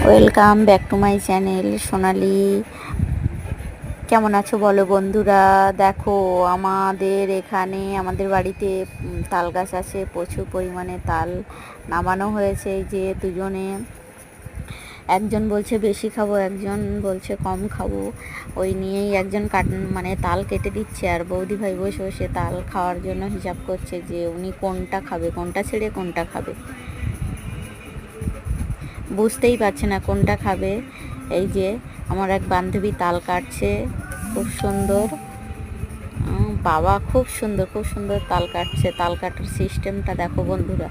Welcome back to my channel Sonali. কেমন আছো বলো বন্ধুরা? দেখো, আমাদের এখানে আমাদের বাড়িতে তাল গাছ আছে, প্রচুর পরিমাণে তাল নামানো হয়েছে। এই যে দুজনে, একজন বলছে বেশি খাবো, একজন বলছে কম খাবো, ওই নিয়েই একজন মানে তাল কেটে দিচ্ছে, আর বৌদি ভাই বসে বসে তাল খাওয়ার জন্য হিসাব করছে যে উনি কোনটা খাবে, কোনটা ছেড়ে কোনটা খাবে, বুঝতেই পারছে না কোনটা খাবে। এই যে আমার এক বান্ধবী তাল কাটছে, খুব সুন্দর। বাবা, খুব সুন্দর খুব সুন্দর তাল কাটছে। তাল কাটার সিস্টেমটা দেখো বন্ধুরা।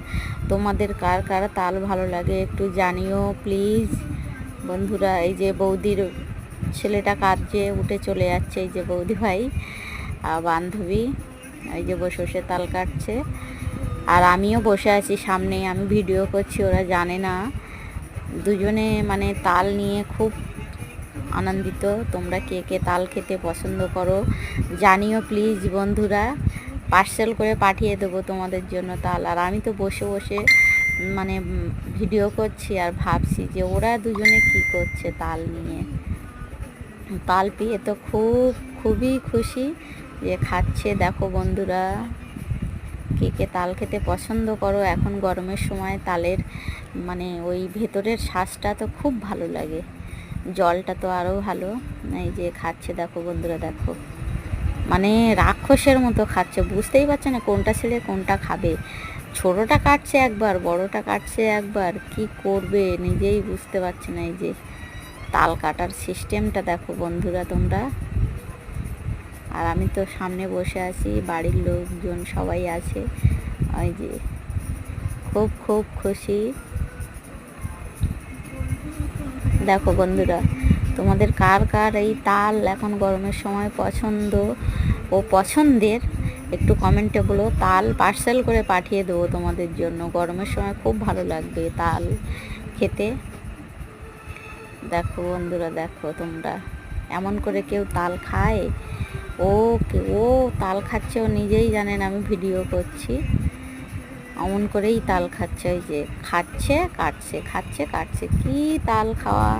তোমাদের কার কার তাল ভালো লাগে একটু জানিও প্লিজ বন্ধুরা। এই যে বৌদির ছেলেটা কাঁদছে, উঠে চলে যাচ্ছে। এই যে বৌদি ভাই বান্ধবী এই যে বসে বসে তাল কাটছে, আর আমিও বসে আছি সামনে, আমি ভিডিও করছি, ওরা জানে না। দুজনে মানে তাল নিয়ে খুব আনন্দিত। তোমরা কে কে তাল খেতে পছন্দ করো জানিও প্লিজ বন্ধুরা। পার্সেল করে পাঠিয়ে দেবো তোমাদের জন্য তাল। আর আমি তো বসে বসে মানে ভিডিও করছি আর ভাবছি যে ওরা দুজনে কি করছে তাল নিয়ে। তাল পেয়ে তো খুবই খুশি যে খাচ্ছে। দেখো বন্ধুরা, কে কে তাল খেতে পছন্দ করো। এখন গরমের সময় তালের মানে ওই ভেতরের শ্বাসটা তো খুব ভালো লাগে, জলটা তো আরও ভালো। এই যে খাচ্ছে দেখো বন্ধুরা, দেখো মানে রাক্ষসের মতো খাচ্ছে, বুঝতেই পারছে না কোনটা ছেড়ে কোনটা খাবে। ছোটোটা কাটছে একবার, বড়টা কাটছে একবার, কি করবে নিজেই বুঝতে পারছে না। এই যে তাল কাটার সিস্টেমটা দেখো বন্ধুরা তোমরা। আর আমি তো সামনে বসে আছি, বাড়ির লোকজন সবাই আছে। ওই যে খুব খুশি। দেখো বন্ধুরা, তোমাদের কার কার এই তাল এখন গরমের সময় পছন্দ ও পছন্দের একটু কমেন্টে বলো। তাল পার্সেল করে পাঠিয়ে দেবো তোমাদের জন্য, গরমের সময় খুব ভালো লাগবে তাল খেতে। দেখো বন্ধুরা, দেখো তোমরা, এমন করে কেউ তাল খায়? ও তাল খাচ্ছে, ও নিজেই জানে না আমি ভিডিও করছি। অমন করেই তাল খাচ্ছে। ওই যে খাচ্ছে কাটছে, খাচ্ছে কাটছে, কি তাল খাওয়া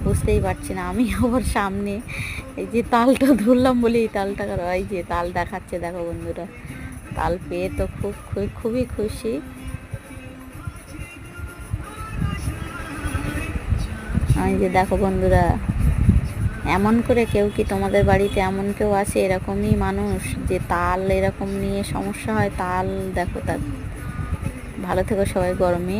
বুঝতেই পারছি না। আমি আবার সামনে এই যে তালটা ধরলাম বলে এই তালটা, এই যে তাল দেখাচ্ছে দেখো বন্ধুরা। তাল পেয়ে তো খুবই খুশি। এই যে দেখো বন্ধুরা, এমন করে কেউ কি তোমাদের বাড়িতে এমন কেউ আছে এরকমই মানুষ যে তাল এরকম নিয়ে সমস্যা হয়? তাল দেখো, তার ভালো থেকো সবাই গরমে।